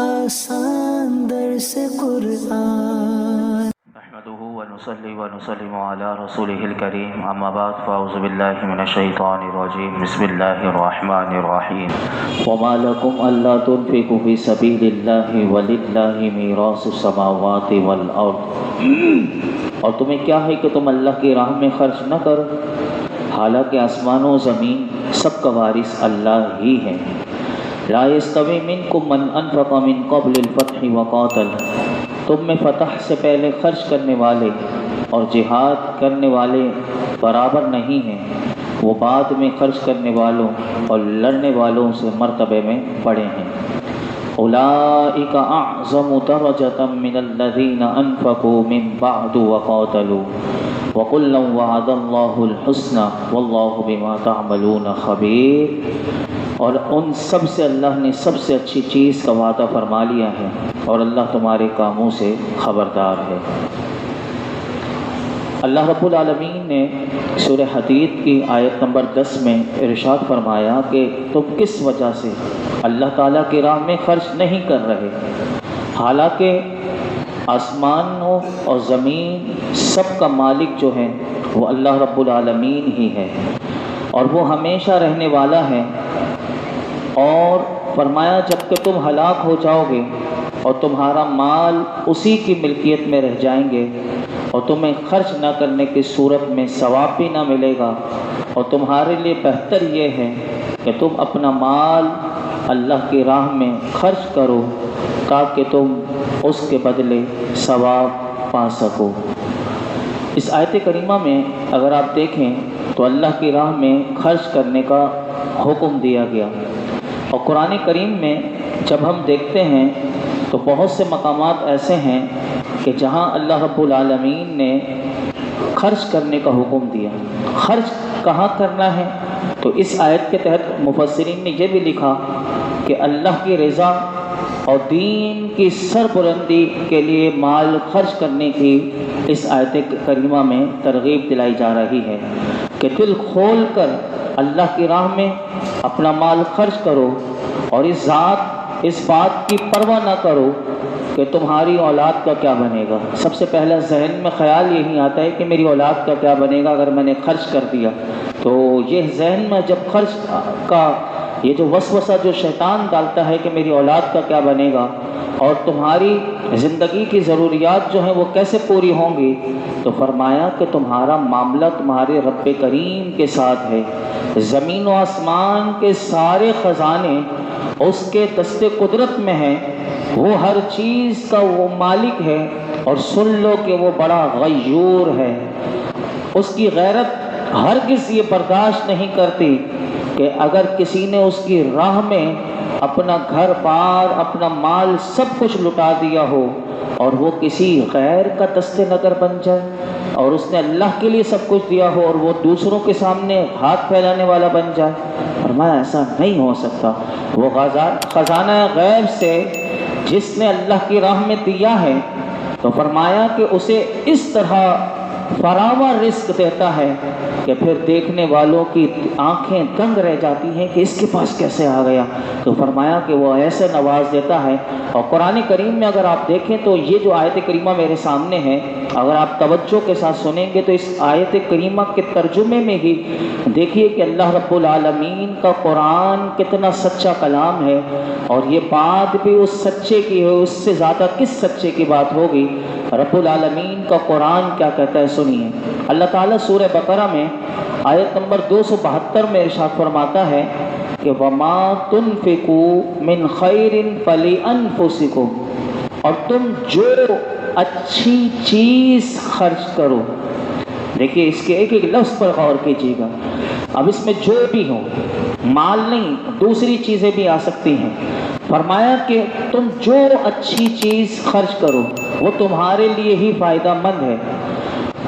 آسان درس قرآن نحمده ونصلي ونسلم على رسوله الكريم اما بعد فاعوذ بالله من الشيطان الرجيم بسم الله الرحمن الرحيم وما لكم الا تنفقوا في سبيل الله ولله ميراث السماوات والارض اور تمہیں کیا ہے کہ تم اللہ کی راہ میں خرچ نہ کرو حالانکہ آسمان و زمین سب کا وارث اللہ ہی ہے۔ لا يستوي منكم من انفق من قبل الفتح وقاتل، تم میں فتح سے پہلے خرچ کرنے والے اور جہاد کرنے والے برابر نہیں ہیں، وہ بعد میں خرچ کرنے والوں اور لڑنے والوں سے مرتبے میں بڑے ہیں۔ اولئک اعظم درجة من الذین انفقوا من بعد وقاتلوا وَقُلًّا وَعَدَ اللَّهُ الْحُسْنَى وَاللَّهُ بِمَا تَعْمَلُونَ خَبِيرٌ، اور ان سب سے اللہ نے سب سے اچھی چیز کا وعدہ فرما لیا ہے اور اللہ تمہارے کاموں سے خبردار ہے۔ اللہ رب العالمین نے سورہ حدید کی آیت نمبر 10 میں ارشاد فرمایا کہ تم کس وجہ سے اللہ تعالیٰ کی راہ میں خرچ نہیں کر رہے، حالانکہ آسمانوں اور زمین سب کا مالک جو ہے وہ اللہ رب العالمین ہی ہے اور وہ ہمیشہ رہنے والا ہے۔ اور فرمایا جب کہ تم ہلاک ہو جاؤ گے اور تمہارا مال اسی کی ملکیت میں رہ جائیں گے اور تمہیں خرچ نہ کرنے کی صورت میں ثواب بھی نہ ملے گا، اور تمہارے لیے بہتر یہ ہے کہ تم اپنا مال اللہ کی راہ میں خرچ کرو تاکہ تم اس کے بدلے ثواب پا سکو۔ اس آیت کریمہ میں اگر آپ دیکھیں تو اللہ کی راہ میں خرچ کرنے کا حکم دیا گیا، اور قرآن کریم میں جب ہم دیکھتے ہیں تو بہت سے مقامات ایسے ہیں کہ جہاں اللہ رب العالمین نے خرچ کرنے کا حکم دیا۔ خرچ کہاں کرنا ہے؟ تو اس آیت کے تحت مفسرین نے یہ بھی لکھا کہ اللہ کی رضا اور دین کی سربلندی کے لیے مال خرچ کرنے کی اس آیت کریمہ میں ترغیب دلائی جا رہی ہے کہ دل کھول کر اللہ کی راہ میں اپنا مال خرچ کرو، اور اس بات کی پرواہ نہ کرو کہ تمہاری اولاد کا کیا بنے گا۔ سب سے پہلا ذہن میں خیال یہی آتا ہے کہ میری اولاد کا کیا بنے گا اگر میں نے خرچ کر دیا۔ تو یہ ذہن میں جب خرچ کا یہ جو وسوسہ جو شیطان ڈالتا ہے کہ میری اولاد کا کیا بنے گا اور تمہاری زندگی کی ضروریات جو ہیں وہ کیسے پوری ہوں گی، تو فرمایا کہ تمہارا معاملہ تمہارے رب کریم کے ساتھ ہے۔ زمین و آسمان کے سارے خزانے اس کے دست قدرت میں ہیں، وہ ہر چیز کا وہ مالک ہے، اور سن لو کہ وہ بڑا غیور ہے۔ اس کی غیرت ہرگز یہ برداشت نہیں کرتی کہ اگر کسی نے اس کی راہ میں اپنا گھر بار اپنا مال سب کچھ لٹا دیا ہو اور وہ کسی غیر کا دست نظر بن جائے، اور اس نے اللہ کے لیے سب کچھ دیا ہو اور وہ دوسروں کے سامنے ہاتھ پھیلانے والا بن جائے۔ فرمایا ایسا نہیں ہو سکتا۔ وہ خزانہ غیب سے جس نے اللہ کی راہ میں دیا ہے، تو فرمایا کہ اسے اس طرح فراواں رزق دیتا ہے کہ پھر دیکھنے والوں کی آنکھیں دنگ رہ جاتی ہیں کہ اس کے پاس کیسے آ گیا۔ تو فرمایا کہ وہ ایسے نواز دیتا ہے۔ اور قرآن کریم میں اگر آپ دیکھیں تو یہ جو آیت کریمہ میرے سامنے ہے، اگر آپ توجہ کے ساتھ سنیں گے تو اس آیت کریمہ کے ترجمے میں ہی دیکھیے کہ اللہ رب العالمین کا قرآن کتنا سچا کلام ہے، اور یہ بات بھی اس سچے کی ہے، اس سے زیادہ کس سچے کی بات ہوگی۔ رب العالمین کا قرآن کیا کہتا ہے سنیے۔ اللہ تعالیٰ سورہ بقرہ میں آیت نمبر 272 میں ارشاد فرماتا ہے کہ وَمَا تُنْفِقُوا مِنْ خَيْرٍ فَلِأَنفُسِكُمْ، اور تم جو اچھی چیز خرچ کرو۔ دیکھیے اس کے ایک ایک لفظ پر غور کیجیے گا۔ اب اس میں جو بھی ہو، مال نہیں دوسری چیزیں بھی آ سکتی ہیں۔ فرمایا کہ تم جو اچھی چیز خرچ کرو وہ تمہارے لیے ہی فائدہ مند ہے۔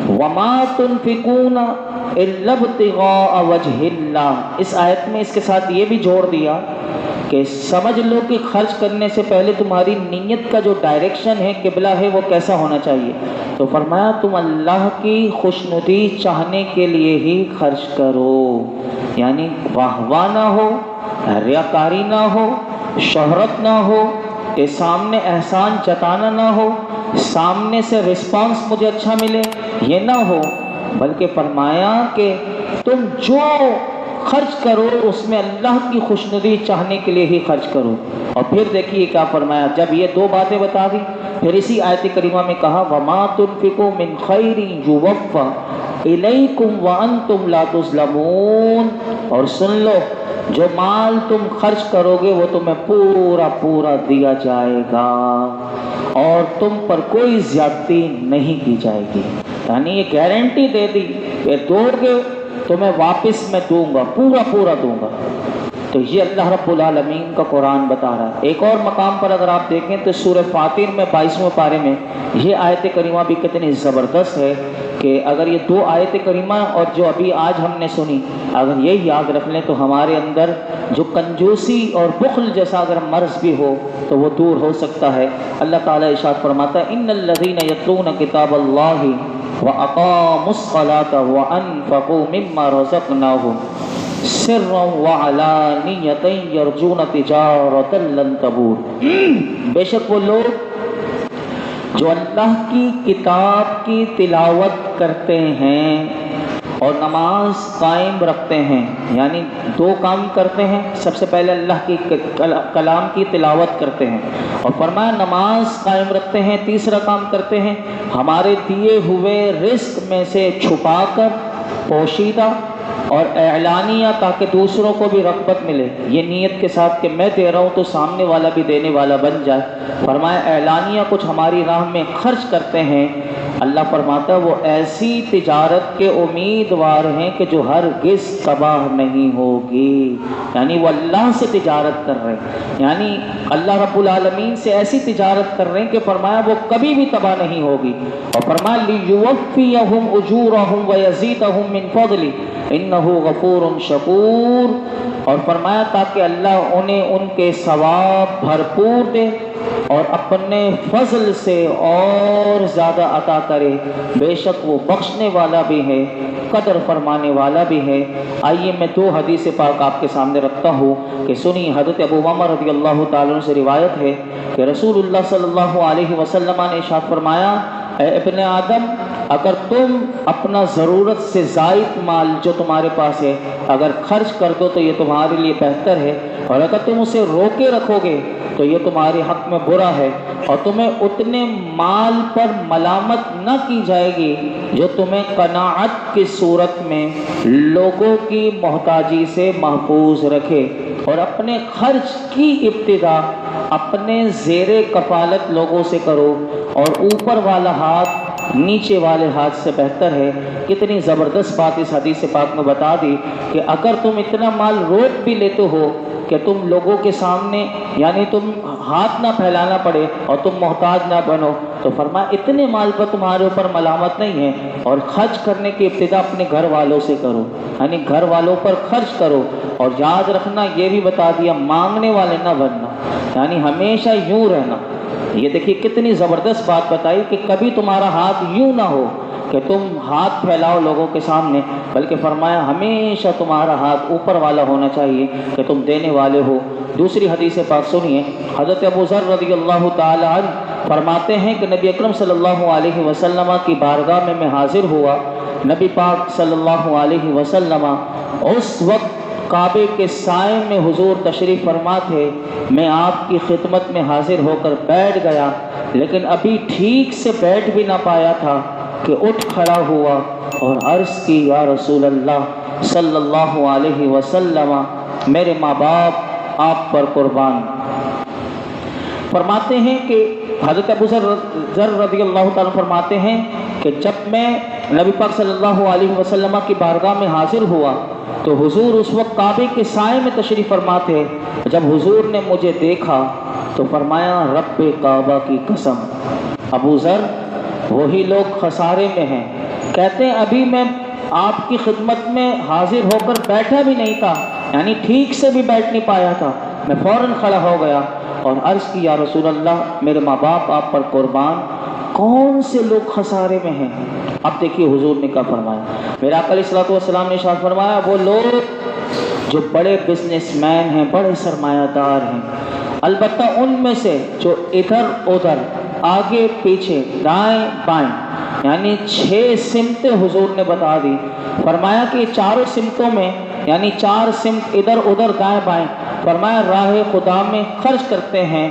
وَمَا تُنْفِقُونَ إِلَّا ابْتِغَاءَ وَجْهِ اللَّهِ، اس آیت میں اس کے ساتھ یہ بھی جوڑ دیا کہ سمجھ لو کہ خرچ کرنے سے پہلے تمہاری نیت کا جو ڈائریکشن ہے، قبلہ ہے، وہ کیسا ہونا چاہیے۔ تو فرمایا تم اللہ کی خوشنودی چاہنے کے لیے ہی خرچ کرو، یعنی واہ واہ نہ ہو، ریاکاری نہ ہو، شہرت نہ ہو، کہ سامنے احسان جتانا نہ ہو، سامنے سے رسپانس مجھے اچھا ملے، یہ نہ ہو، بلکہ فرمایا کہ تم جو خرچ کرو اس میں اللہ کی خوشنودی چاہنے کے لیے ہی خرچ کرو۔ اور پھر دیکھیے کیا فرمایا، جب یہ دو باتیں بتا دی پھر اسی آیت کریمہ میں کہا وَمَا تُنْفِقُوا مِنْ خَيْرٍ يُوَفَّ إِلَيْكُمْ وَأَنْتُمْ لَا تُظْلَمُونَ، اور سن لو جو مال تم خرچ کرو گے وہ تمہیں پورا پورا دیا جائے گا اور تم پر کوئی زیادتی نہیں کی جائے گی۔ یعنی یہ گارنٹی دے دی کہ دو گے تمہیں واپس میں دوں گا، پورا پورا دوں گا۔ تو یہ اللہ رب العالمین کا قرآن بتا رہا ہے۔ ایک اور مقام پر اگر آپ دیکھیں تو سورہ فاطر میں 22ویں پارے میں یہ آیت کریمہ بھی کتنی زبردست ہے کہ اگر یہ دو آیت کریمہ اور جو ابھی آج ہم نے سنی اگر یہ یاد رکھ لیں تو ہمارے اندر جو کنجوسی اور بخل جیسا اگر مرض بھی ہو تو وہ دور ہو سکتا ہے۔ اللہ تعالیٰ ارشاد فرماتا ہے ان الذین یتلون کتاب اللہ وَأَقَامُوا الصَّلَاةَ وَأَنفَقُوا مِمَّا رَزَقْنَاهُمْ سِرًّا وَعَلَانِيَةً يَرْجُونَ تِجَارَةً لَن تَبُورَ، بے شک وہ لوگ جو اللہ کی کتاب کی تلاوت کرتے ہیں اور نماز قائم رکھتے ہیں، یعنی دو کام کرتے ہیں، سب سے پہلے اللہ کی کلام کی تلاوت کرتے ہیں اور فرمایا نماز قائم رکھتے ہیں، تیسرا کام کرتے ہیں ہمارے دیے ہوئے رزق میں سے چھپا کر پوشیدہ اور اعلانیہ تاکہ دوسروں کو بھی رغبت ملے، یہ نیت کے ساتھ کہ میں دے رہا ہوں تو سامنے والا بھی دینے والا بن جائے۔ فرمایا اعلانیہ کچھ ہماری راہ میں خرچ کرتے ہیں، اللہ فرماتا ہے وہ ایسی تجارت کے امیدوار ہیں کہ جو ہرگز تباہ نہیں ہوگی، یعنی وہ اللہ سے تجارت کر رہے ہیں، یعنی اللہ رب العالمین سے ایسی تجارت کر رہے ہیں کہ فرمایا وہ کبھی بھی تباہ نہیں ہوگی۔ اور فرمایا لِيُوَفِّيَهُمْ أُجُورَهُمْ وَيَزِيدَهُمْ مِنْ فَضْلِهِ إِنَّهُ غَفُورٌ شَكُورٌ، اور فرمایا تاکہ اللہ انہیں ان کے ثواب بھرپور دے اور اپنے فضل سے اور زیادہ عطا کرے، بے شک وہ بخشنے والا بھی ہے قدر فرمانے والا بھی ہے۔ آئیے میں دو حدیث پاک آپ کے سامنے رکھتا ہوں کہ سنی حضرت ابو امامہ رضی اللہ تعالیٰ عنہ سے روایت ہے کہ رسول اللہ صلی اللہ علیہ وسلم نے ارشاد فرمایا اے ابن آدم اگر تم اپنا ضرورت سے زائد مال جو تمہارے پاس ہے اگر خرچ کر دو تو یہ تمہارے لیے بہتر ہے، اور اگر تم اسے روکے رکھو گے تو یہ تمہارے حق میں برا ہے، اور تمہیں اتنے مال پر ملامت نہ کی جائے گی جو تمہیں قناعت کی صورت میں لوگوں کی محتاجی سے محفوظ رکھے، اور اپنے خرچ کی ابتدا اپنے زیر کفالت لوگوں سے کرو اور اوپر والا ہاتھ نیچے والے ہاتھ سے بہتر ہے۔ کتنی زبردست بات اس حدیث پاک میں بتا دی کہ اگر تم اتنا مال روک بھی لیتے ہو کہ تم لوگوں کے سامنے یعنی تم ہاتھ نہ پھیلانا پڑے اور تم محتاج نہ بنو، تو فرمایا اتنے مال پر تمہارے اوپر ملامت نہیں ہے، اور خرچ کرنے کی ابتدا اپنے گھر والوں سے کرو، یعنی گھر والوں پر خرچ کرو، اور یاد رکھنا یہ بھی بتا دیا مانگنے والے نہ بننا، یعنی ہمیشہ یوں رہنا۔ یہ دیکھیے کتنی زبردست بات بتائی کہ کبھی تمہارا ہاتھ یوں نہ ہو کہ تم ہاتھ پھیلاؤ لوگوں کے سامنے، بلکہ فرمایا ہمیشہ تمہارا ہاتھ اوپر والا ہونا چاہیے کہ تم دینے والے ہو۔ دوسری حدیث پاک سنیے، حضرت ابو ذر رضی اللہ تعالی عنہ فرماتے ہیں کہ نبی اکرم صلی اللہ علیہ وسلم کی بارگاہ میں میں حاضر ہوا، نبی پاک صلی اللہ علیہ وسلم اس وقت کعبے کے سائے میں حضور تشریف فرما تھے، میں آپ کی خدمت میں حاضر ہو کر بیٹھ گیا، لیکن ابھی ٹھیک سے بیٹھ بھی نہ پایا تھا کہ اٹھ کھڑا ہوا اور عرض کی یا رسول اللہ صلی اللہ علیہ وسلم میرے ماں باپ آپ پر قربان۔ فرماتے ہیں کہ حضرت ابو ذر رضی اللہ تعالیٰ فرماتے ہیں کہ جب میں نبی پاک صلی اللہ علیہ وسلم کی بارگاہ میں حاضر ہوا تو حضور اس وقت کعبے کے سائے میں تشریف فرما تھے۔ جب حضور نے مجھے دیکھا تو فرمایا رب کعبہ کی قسم، ابو ذر وہی لوگ خسارے میں ہیں، کہتے ہیں ابھی میں آپ کی خدمت میں حاضر ہو کر بیٹھا بھی نہیں تھا، یعنی ٹھیک سے بھی بیٹھ نہیں پایا تھا، میں فوراً کھڑا ہو گیا اور عرض کی یا رسول اللہ میرے ماں باپ آپ پر قربان، کون سے لوگ خسارے میں ہیں؟ اب دیکھیے حضور نے کیا فرمایا، میرا آقا علیہ الصلوۃ والسلام نے ارشاد فرمایا وہ لوگ جو بڑے بزنس مین ہیں، بڑے سرمایہ دار ہیں، البتہ ان میں سے جو ادھر ادھر آگے پیچھے دائیں بائیں یعنی 6 سمتیں حضور نے بتا دی. فرمایا کہ یہ چاروں سمتوں میں یعنی 4 سمت ادھر ادھر دائیں بائیں فرمایا راہ خدا میں خرچ کرتے ہیں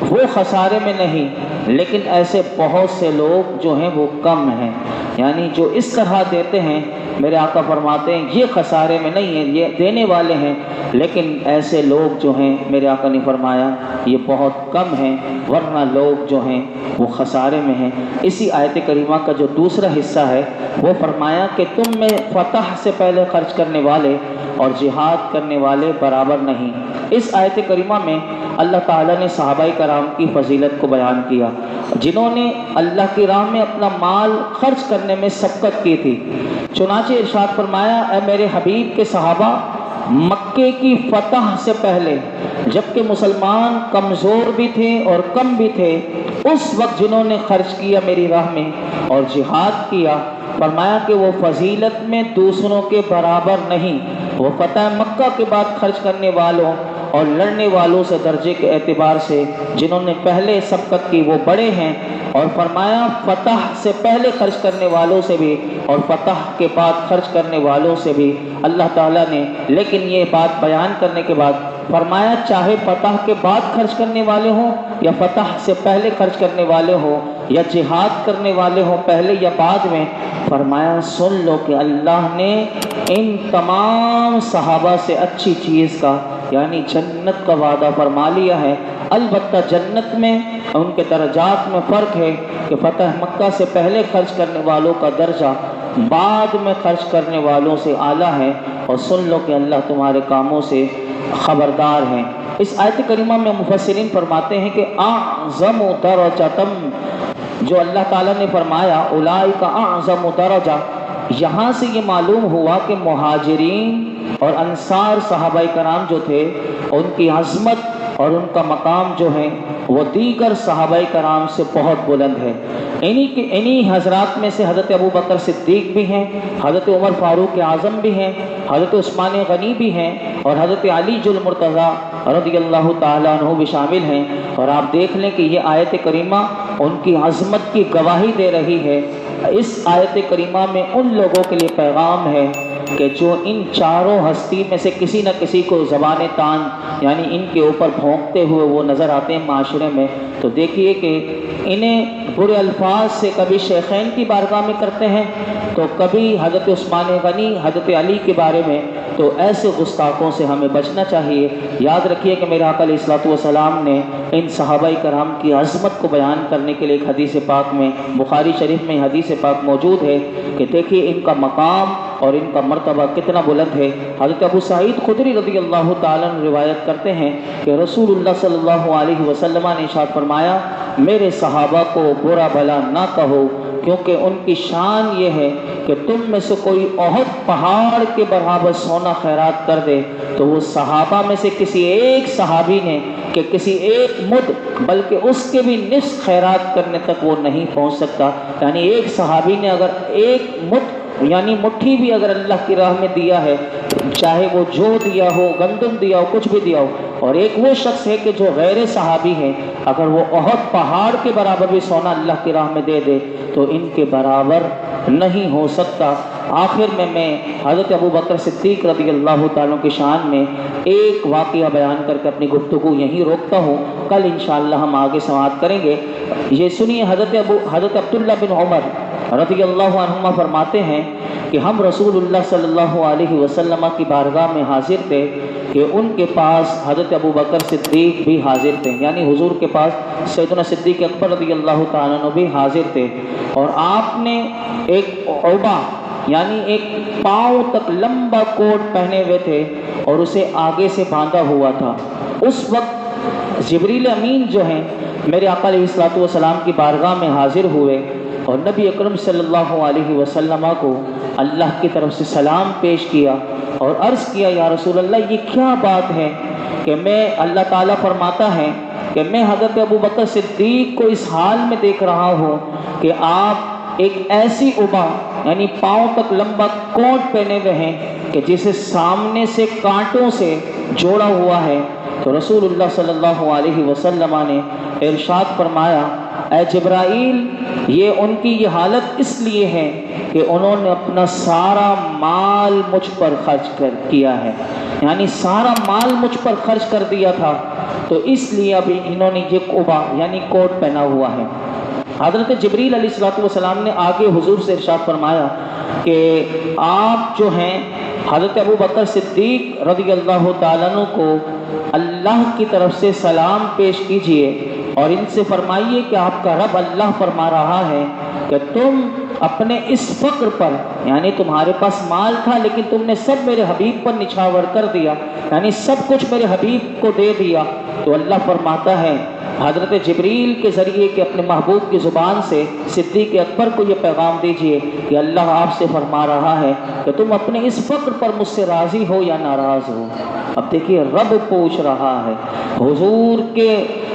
وہ خسارے میں نہیں، لیکن ایسے بہت سے لوگ جو ہیں وہ کم ہیں. یعنی جو اس طرح دیتے ہیں میرے آقا فرماتے ہیں یہ خسارے میں نہیں ہیں، یہ دینے والے ہیں، لیکن ایسے لوگ جو ہیں میرے آقا نے فرمایا یہ بہت کم ہیں، ورنہ لوگ جو ہیں وہ خسارے میں ہیں. اسی آیت کریمہ کا جو دوسرا حصہ ہے وہ فرمایا کہ تم میں فتح سے پہلے خرچ کرنے والے اور جہاد کرنے والے برابر نہیں. اس آیت کریمہ میں اللہ تعالیٰ نے صحابہ کرام کی فضیلت کو بیان کیا جنہوں نے اللہ کی راہ میں اپنا مال خرچ کرنے میں سبقت کی تھی. چنانچہ ارشاد فرمایا اے میرے حبیب کے صحابہ، مکے کی فتح سے پہلے جبکہ مسلمان کمزور بھی تھے اور کم بھی تھے، اس وقت جنہوں نے خرچ کیا میری راہ میں اور جہاد کیا، فرمایا کہ وہ فضیلت میں دوسروں کے برابر نہیں. وہ فتح مکہ کے بعد خرچ کرنے والوں اور لڑنے والوں سے درجے کے اعتبار سے جنہوں نے پہلے سبقت کی وہ بڑے ہیں. اور فرمایا فتح سے پہلے خرچ کرنے والوں سے بھی اور فتح کے بعد خرچ کرنے والوں سے بھی اللہ تعالیٰ نے، لیکن یہ بات بیان کرنے کے بعد فرمایا چاہے فتح کے بعد خرچ کرنے والے ہوں یا فتح سے پہلے خرچ کرنے والے ہوں یا جہاد کرنے والے ہوں پہلے یا بعد میں، فرمایا سن لو کہ اللہ نے ان تمام صحابہ سے اچھی چیز کا یعنی جنت کا وعدہ فرما لیا ہے. البتہ جنت میں ان کے درجات میں فرق ہے کہ فتح مکہ سے پہلے خرچ کرنے والوں کا درجہ بعد میں خرچ کرنے والوں سے اعلیٰ ہے. اور سن لو کہ اللہ تمہارے کاموں سے خبردار ہیں. اس آیت کریمہ میں مفسرین فرماتے ہیں کہ اعظم درجتم، جو اللہ تعالیٰ نے فرمایا اولئک اعظم درجہ، یہاں سے یہ معلوم ہوا کہ مہاجرین اور انصار صحابہ کرام جو تھے ان کی عظمت اور ان کا مقام جو ہے وہ دیگر صحابہ کرام سے بہت بلند ہے. انہی حضرات میں سے حضرت ابو بکر صدیق بھی ہیں، حضرت عمر فاروق اعظم بھی ہیں، حضرت عثمان غنی بھی ہیں اور حضرت علی المرتضیٰ رضی اللہ تعالیٰ عنہ بھی شامل ہیں. اور آپ دیکھ لیں کہ یہ آیت کریمہ ان کی عظمت کی گواہی دے رہی ہے. اس آیت کریمہ میں ان لوگوں کے لیے پیغام ہے کہ جو ان چاروں ہستی میں سے کسی نہ کسی کو زبان تان یعنی ان کے اوپر بھونکتے ہوئے وہ نظر آتے ہیں معاشرے میں، تو دیکھیے کہ انہیں برے الفاظ سے کبھی شیخین کی بارگاہ میں کرتے ہیں تو کبھی حضرت عثمان غنی حضرت علی کے بارے میں. تو ایسے گستاخوں سے ہمیں بچنا چاہیے. یاد رکھیے کہ میرے آقا علیہ الصلوۃ والسلام نے ان صحابہ کرام کی عظمت کو بیان کرنے کے لیے ایک حدیث پاک میں بخاری شریف میں حدیث پاک موجود ہے کہ دیکھیے ان کا مقام اور ان کا مرتبہ کتنا بلند ہے. حضرت ابو سعید خدری رضی اللہ تعالیٰ عنہ روایت کرتے ہیں کہ رسول اللہ صلی اللہ علیہ وسلم نے ارشاد فرمایا میرے صحابہ کو برا بھلا نہ کہو، کیونکہ ان کی شان یہ ہے کہ تم میں سے کوئی احد پہاڑ کے برابر سونا خیرات کر دے تو وہ صحابہ میں سے کسی ایک صحابی نے کہ کسی ایک مد بلکہ اس کے بھی نصف خیرات کرنے تک وہ نہیں پہنچ سکتا. یعنی ایک صحابی نے اگر ایک مد یعنی مٹھی بھی اگر اللہ کی راہ میں دیا ہے، چاہے وہ جو دیا ہو گندم دیا ہو کچھ بھی دیا ہو، اور ایک وہ شخص ہے کہ جو غیر صحابی ہے اگر وہ احد پہاڑ کے برابر بھی سونا اللہ کی راہ میں دے دے تو ان کے برابر نہیں ہو سکتا. آخر میں حضرت ابو بکر صدیق رضی اللہ تعالیٰ کی شان میں ایک واقعہ بیان کر کے اپنی گفتگو یہیں روکتا ہوں. کل انشاءاللہ ہم آگے سماعت کریں گے. یہ سنیے حضرت عبداللہ بن عمر رضی اللہ عنہما فرماتے ہیں کہ ہم رسول اللہ صلی اللہ علیہ وسلم کی بارگاہ میں حاضر تھے کہ ان کے پاس حضرت ابو بکر صدیق بھی حاضر تھے، یعنی حضور کے پاس سیدنا صدیق اکبر رضی اللہ تعالیٰ عنہ بھی حاضر تھے. اور آپ نے ایک عبا یعنی ایک پاؤں تک لمبا کوٹ پہنے ہوئے تھے اور اسے آگے سے باندھا ہوا تھا. اس وقت جبریل امین جو ہیں میرے آقا علیہ الصلوۃ والسلام کی بارگاہ میں حاضر ہوئے اور نبی اکرم صلی اللہ علیہ وسلم کو اللہ کی طرف سے سلام پیش کیا اور عرض کیا یا رسول اللہ یہ کیا بات ہے کہ میں اللہ تعالیٰ فرماتا ہے کہ میں حضرت ابو بکر صدیق کو اس حال میں دیکھ رہا ہوں کہ آپ ایک ایسی عبا یعنی پاؤں تک لمبا کوٹ پہنے ہوئے ہیں کہ جسے سامنے سے کانٹوں سے جوڑا ہوا ہے تو رسول اللہ صلی اللہ علیہ وسلم نے ارشاد فرمایا اے جبرائیل یہ ان کی یہ حالت اس لیے ہے کہ انہوں نے اپنا سارا مال مجھ پر خرچ کیا ہے، یعنی سارا مال مجھ پر خرچ کر دیا تھا، تو اس لیے ابھی انہوں نے یہ قبا یعنی کوٹ پہنا ہوا ہے۔ حضرت جبریل علیہ السلام نے آگے حضور سے ارشاد فرمایا کہ آپ جو ہیں حضرت ابو بکر صدیق رضی اللہ تعالیٰ عنہ کو اللہ کی طرف سے سلام پیش کیجئے اور ان سے فرمائیے کہ آپ کا رب اللہ فرما رہا ہے کہ تم اپنے اس فقر پر، یعنی تمہارے پاس مال تھا لیکن تم نے سب میرے حبیب پر نچھاور کر دیا، یعنی سب کچھ میرے حبیب کو دے دیا، تو اللہ فرماتا ہے حضرت جبریل کے ذریعے کہ اپنے محبوب کی زبان سے صدیق اکبر کو یہ پیغام دیجئے کہ اللہ آپ سے فرما رہا ہے کہ تم اپنے اس فقر پر مجھ سے راضی ہو یا ناراض ہو۔ اب دیکھیے رب پوچھ رہا ہے حضور کے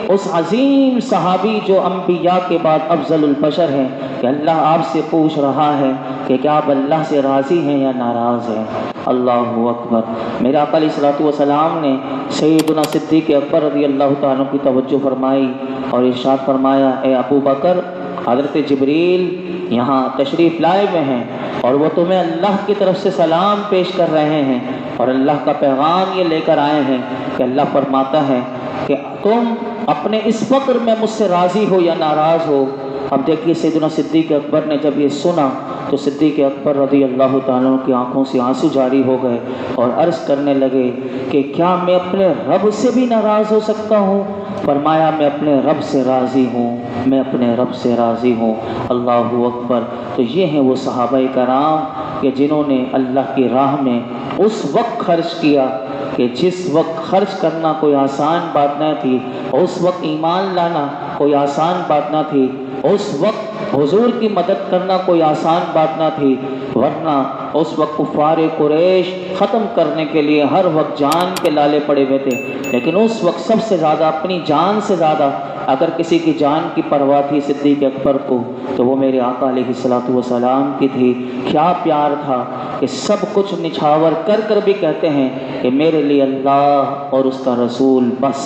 اس عظیم صحابی جو انبیاء کے بعد افضل البشر ہیں کہ اللہ آپ سے پوچھ رہا ہے کہ کیا آپ اللہ سے راضی ہیں یا ناراض ہیں۔ اللہ اکبر۔ میرے آقا علیہ الصلوۃ والسلام نے سیدنا صدیق اکبر رضی اللہ تعالیٰ کی توجہ فرمائی اور ارشاد فرمایا اے ابو بکر حضرت جبریل یہاں تشریف لائے ہوئے ہیں اور وہ تمہیں اللہ کی طرف سے سلام پیش کر رہے ہیں اور اللہ کا پیغام یہ لے کر آئے ہیں کہ اللہ فرماتا ہے کہ تم اپنے اس فقر میں مجھ سے راضی ہو یا ناراض ہو۔ اب دیکھیے سیدنا صدیق اکبر نے جب یہ سنا تو صدیق اکبر رضی اللہ تعالیٰ کی آنکھوں سے آنسو جاری ہو گئے اور عرض کرنے لگے کہ کیا میں اپنے رب سے بھی ناراض ہو سکتا ہوں؟ فرمایا میں اپنے رب سے راضی ہوں، میں اپنے رب سے راضی ہوں۔ اللہ اکبر۔ تو یہ ہیں وہ صحابہ کرام کہ جنہوں نے اللہ کی راہ میں اس وقت خرچ کیا کہ جس وقت خرچ کرنا کوئی آسان بات نہ تھی، اس وقت ایمان لانا کوئی آسان بات نہ تھی، اس وقت حضور کی مدد کرنا کوئی آسان بات نہ تھی، ورنہ اس وقت کفار قریش ختم کرنے کے لیے ہر وقت جان کے لالے پڑے ہوئے تھے، لیکن اس وقت سب سے زیادہ اپنی جان سے زیادہ اگر کسی کی جان کی پرواہ تھی صدیق اکبر کو تو وہ میرے آقا علیہ الصلوۃ والسلام کی تھی۔ کیا پیار تھا کہ سب کچھ نچھاور کر کر بھی کہتے ہیں کہ میرے لیے اللہ اور اس کا رسول بس،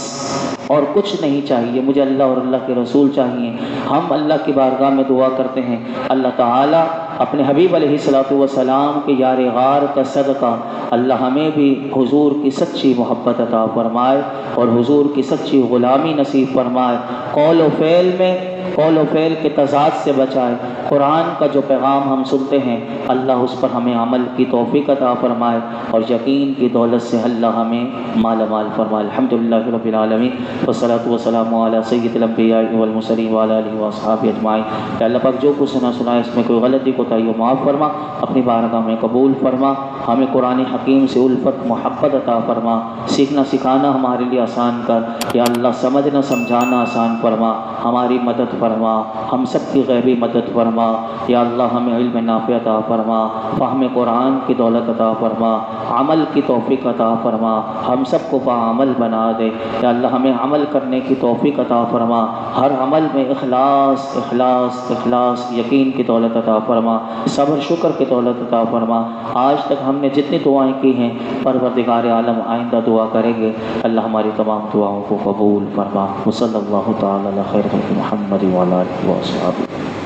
اور کچھ نہیں چاہیے، مجھے اللہ اور اللہ کے رسول چاہیے۔ ہم اللہ کی بارگاہ میں دعا کرتے ہیں اللہ تعالیٰ اپنے حبیب علیہ الصلوۃ والسلام کے یار غار کا صدقہ اللہ ہمیں بھی حضور کی سچی محبت عطا فرمائے اور حضور کی سچی غلامی نصیب فرمائے، قول و فعل کے تضاد سے بچائے، قرآن کا جو پیغام ہم سنتے ہیں اللہ اس پر ہمیں عمل کی توفیق عطا فرمائے اور یقین کی دولت سے اللہ ہمیں مالا مال فرمائے۔ الحمدللہ رب العالمین والصلاۃ والسلام علی سید الانبیاء والمرسلین وعلی آلہ واصحابہ اجمعین۔ کہ اللہ پاک جو کچھ سنا اس میں کوئی غلطی کوتاہی ہو معاف فرما، اپنی بارگاہ میں قبول فرما، ہمیں قرآن حکیم سے الفت محبت عطا فرما، سیکھنا سکھانا ہمارے لیے آسان کر یا اللہ، سمجھنا سمجھانا آسان فرما، ہماری مدد فرما، ہم سب کی غیبی مدد فرما یا اللہ، ہمیں علم نافع عطا فرما، فہم قرآن کی دولت عطا فرما، عمل کی توفیق عطا فرما، ہم سب کو عمل بنا دے یا اللہ، ہمیں عمل کرنے کی توفیق عطا فرما، ہر عمل میں اخلاص اخلاص اخلاص یقین کی دولت عطا فرما، صبر شکر کی دولت عطا فرما۔ آج تک ہم نے جتنی دعائیں کی ہیں پروردگار عالم آئندہ دعا کریں گے، اللہ ہماری تمام دعاؤں کو قبول فرما۔ صلی اللہ تعالی علی خیر خلق محمد وعلی آلہ وصحبہ۔